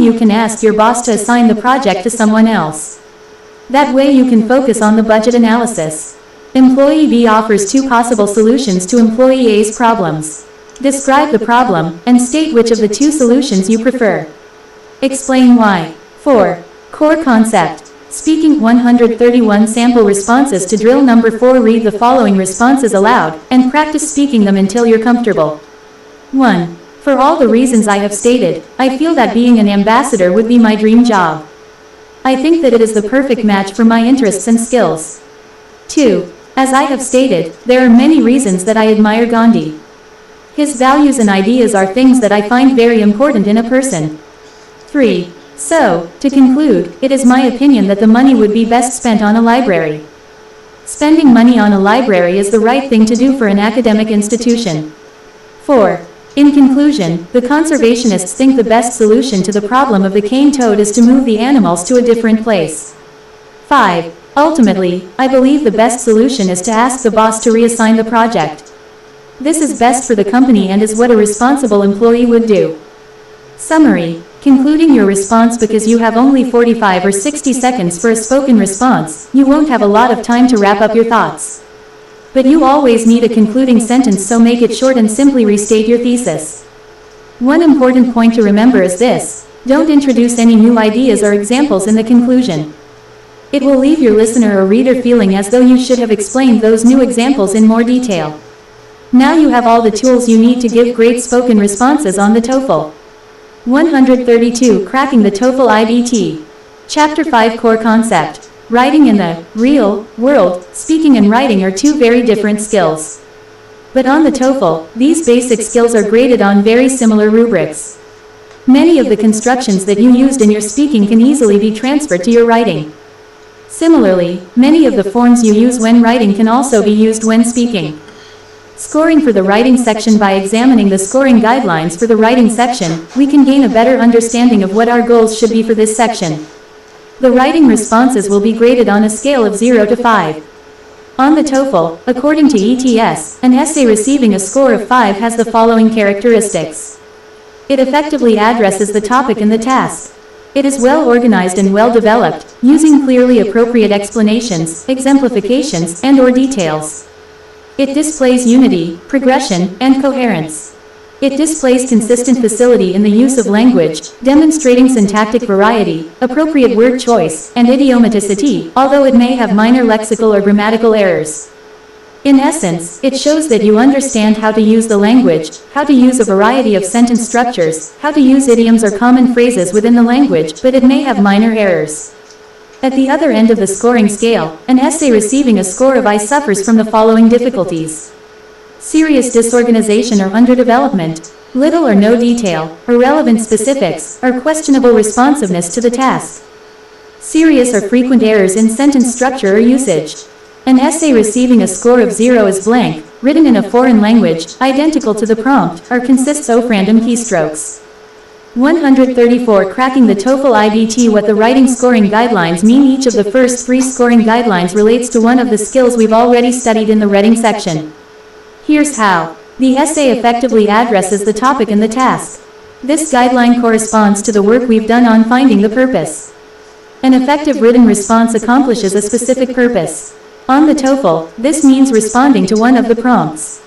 you can ask your boss to assign the project to someone else. That way you can focus on the budget analysis. Employee B offers two possible solutions to employee A's problems. Describe the problem, and state which of the two solutions you prefer. Explain why. 4. Core concept. Speaking 131 sample responses to drill number 4. Read the following responses aloud, and practice speaking them until you're comfortable. 1. For all the reasons I have stated, I feel that being an ambassador would be my dream job. I think that it is the perfect match for my interests and skills. 2. As I have stated, there are many reasons that I admire Gandhi. His values and ideas are things that I find very important in a person. 3. So, to conclude, it is my opinion that the money would be best spent on a library. Spending money on a library is the right thing to do for an academic institution. 4. In conclusion, the conservationists think the best solution to the problem of the cane toad is to move the animals to a different place. 5. Ultimately, I believe the best solution is to ask the boss to reassign the project. This is best for the company and is what a responsible employee would do. Summary. Concluding your response. Because you have only 45 or 60 seconds for a spoken response, you won't have a lot of time to wrap up your thoughts. But you always need a concluding sentence, so make it short and simply restate your thesis. One important point to remember is this: don't introduce any new ideas or examples in the conclusion. It will leave your listener or reader feeling as though you should have explained those new examples in more detail. Now you have all the tools you need to give great spoken responses on the TOEFL. 132. Cracking the TOEFL IBT. Chapter 5. Core concept. Writing in the real world, speaking and writing are two very different skills. But on the TOEFL, these basic skills are graded on very similar rubrics. Many of the constructions that you used in your speaking can easily be transferred to your writing. Similarly, many of the forms you use when writing can also be used when speaking. Scoring for the writing section. By examining the scoring guidelines for the writing section, we can gain a better understanding of what our goals should be for this section. The writing responses will be graded on a scale of 0 to 5. On the TOEFL, according to ETS, an essay receiving a score of 5 has the following characteristics. It effectively addresses the topic and the task. It is well organized and well developed, using clearly appropriate explanations, exemplifications, and/or details. It displays unity, progression, and coherence. It displays consistent facility in the use of language, demonstrating syntactic variety, appropriate word choice, and idiomaticity, although it may have minor lexical or grammatical errors. In essence, it shows that you understand how to use the language, how to use a variety of sentence structures, how to use idioms or common phrases within the language, but it may have minor errors. At the other end of the scoring scale, an essay receiving a score of I suffers from the following difficulties: serious disorganization or underdevelopment, little or no detail, irrelevant specifics, or questionable responsiveness to the task. Serious or frequent errors in sentence structure or usage. An essay receiving a score of 0 is blank, written in a foreign language, identical to the prompt, or consists of random keystrokes. 134. Cracking the TOEFL IBT. What the writing scoring guidelines mean. Each of the first 3 scoring guidelines relates to one of the skills we've already studied in the reading section. Here's how. The essay effectively addresses the topic and the task. This guideline corresponds to the work we've done on finding the purpose. An effective written response accomplishes a specific purpose. On the TOEFL, this means responding to one of the prompts.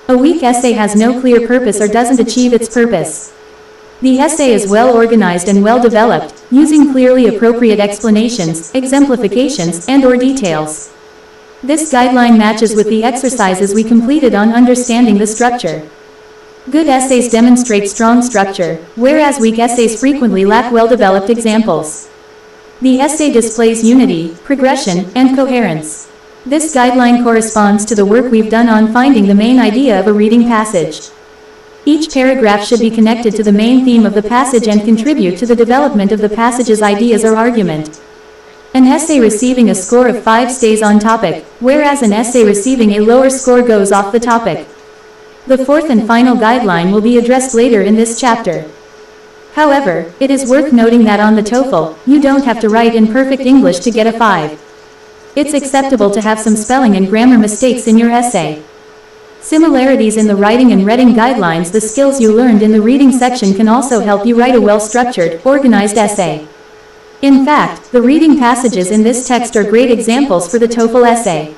A weak essay has no clear purpose or doesn't achieve its purpose. The essay is well organized and well developed, using clearly appropriate explanations, exemplifications, and/or details. This guideline matches with the exercises we completed on understanding the structure. Good essays demonstrate strong structure, whereas weak essays frequently lack well-developed examples. The essay displays unity, progression, and coherence. This guideline corresponds to the work we've done on finding the main idea of a reading passage. Each paragraph should be connected to the main theme of the passage and contribute to the development of the passage's ideas or argument. An essay receiving a score of 5 stays on topic, whereas an essay receiving a lower score goes off the topic. The fourth and final guideline will be addressed later in this chapter. However, it is worth noting that on the TOEFL, you don't have to write in perfect English to get a 5. It's acceptable to have some spelling and grammar mistakes in your essay. Similarities in the writing and reading guidelines. The skills you learned in the reading section can also help you write a well-structured, organized essay. In fact, the reading passages in this text are great examples for the TOEFL essay.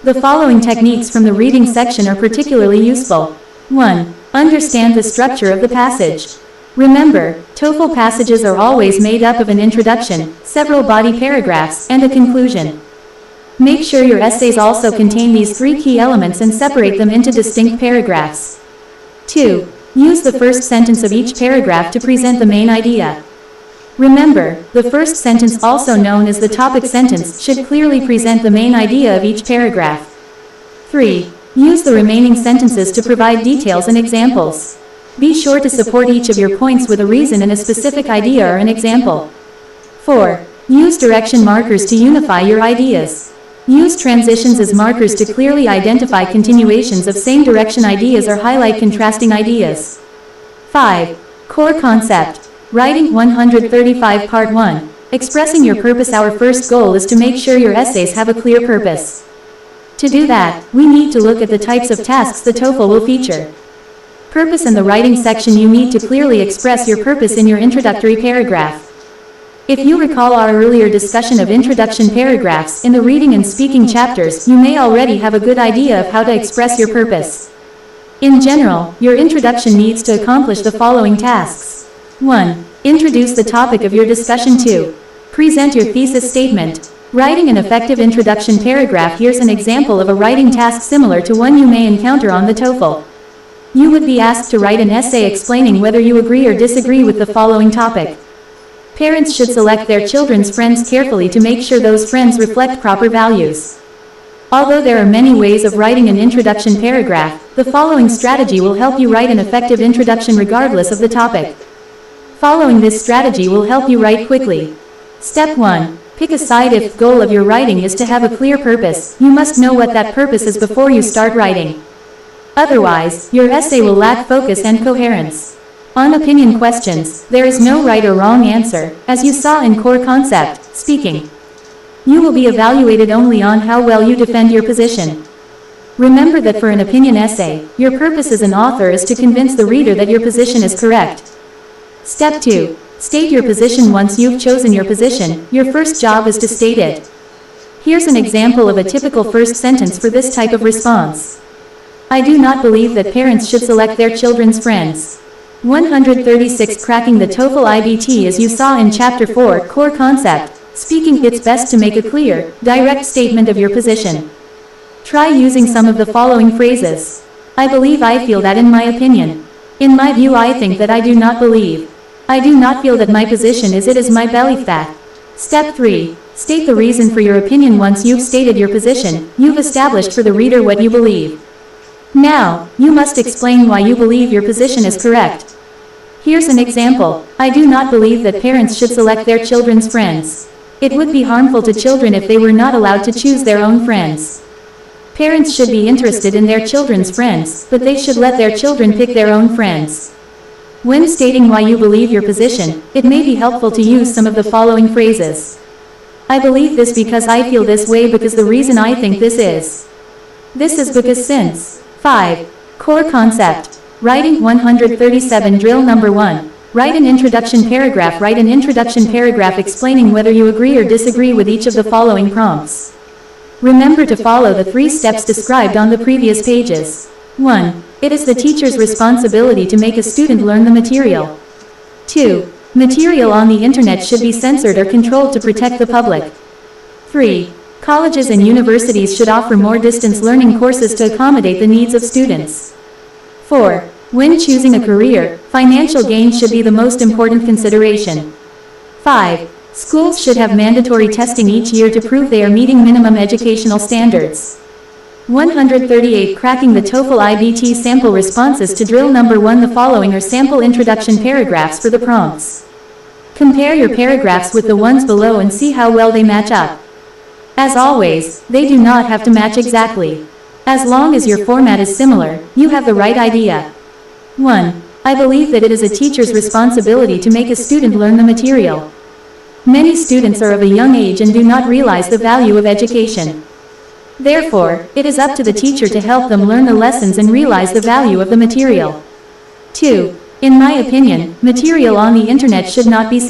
The following techniques from the reading section are particularly useful. 1. Understand the structure of the passage. Remember, TOEFL passages are always made up of an introduction, several body paragraphs, and a conclusion. Make sure your essays also contain these three key elements and separate them into distinct paragraphs. 2. Use the first sentence of each paragraph to present the main idea. Remember, the first sentence, also known as the topic sentence, should clearly present the main idea of each paragraph. 3. Use the remaining sentences to provide details and examples. Be sure to support each of your points with a reason and a specific idea or an example. 4. Use direction markers to unify your ideas. Use transitions as markers to clearly identify continuations of same direction ideas or highlight contrasting ideas. 5. Core concept. Writing 135 Part 1. Expressing your purpose. Our first goal is to make sure your essays have a clear purpose. To do that, we need to look at the types of tasks the TOEFL will feature. Purpose. In the writing section, you need to clearly express your purpose in your introductory paragraph. If you recall our earlier discussion of introduction paragraphs in the reading and speaking chapters, you may already have a good idea of how to express your purpose. In general, your introduction needs to accomplish the following tasks. 1. Introduce the topic of your discussion. 2. Present your thesis statement. Writing an effective introduction paragraph. Here's an example of a writing task similar to one you may encounter on the TOEFL. You would be asked to write an essay explaining whether you agree or disagree with the following topic. Parents should select their children's friends carefully to make sure those friends reflect proper values. Although there are many ways of writing an introduction paragraph, the following strategy will help you write an effective introduction regardless of the topic. Following this strategy will help you write quickly. Step 1. Pick a side. If the goal of your writing is to have a clear purpose, you must know what that purpose is before you start writing. Otherwise, your essay will lack focus and coherence. On opinion questions, there is no right or wrong answer, as you saw in core concept, speaking. You will be evaluated only on how well you defend your position. Remember that for an opinion essay, your purpose as an author is to convince the reader that your position is correct. Step 2. State your position. Once you've chosen your position, your first job is to state it. Here's an example of a typical first sentence for this type of response. I do not believe that parents should select their children's friends. 136. Cracking the TOEFL IBT. As you saw in Chapter 4, Core Concept, Speaking, it's best to make a clear, direct statement of your position. Try using some of the following phrases. I believe, I feel that, in my opinion. In my view, I think that, I do not believe. I do not feel that, my position is, it is my belief that. Step 3. State the reason for your opinion. Once you've stated your position, you've established for the reader what you believe. Now, you must explain why you believe your position is correct. Here's an example. I do not believe that parents should select their children's friends. It would be harmful to children if they were not allowed to choose their own friends. Parents should be interested in their children's friends, but they should let their children pick their own friends. When stating why you believe your position, it may be helpful to use some of the following phrases. I believe this because I feel this way, because the reason I think this is. This is because since. 5. Core concept. Writing 137. Drill number 1. Write an introduction paragraph. Write an introduction paragraph explaining whether you agree or disagree with each of the following prompts. Remember to follow the 3 steps described on the previous pages. 1. It is the teacher's responsibility to make a student learn the material. 2. Material on the internet should be censored or controlled to protect the public. 3. Colleges and universities should offer more distance learning courses to accommodate the needs of students. 4. When choosing a career, financial gain should be the most important consideration. 5. Schools should have mandatory testing each year to prove they are meeting minimum educational standards. 138. Cracking the TOEFL IBT sample responses. To drill number 1, the following are sample introduction paragraphs for the prompts. Compare your paragraphs with the ones below and see how well they match up. As always, they do not have to match exactly. As long as your format is similar, you have the right idea. 1. I believe that it is a teacher's responsibility to make a student learn the material. Many students are of a young age and do not realize the value of education. Therefore, it is up to the teacher to help them learn the lessons and realize the value of the material. 2. In my opinion, material on the internet should not be censored.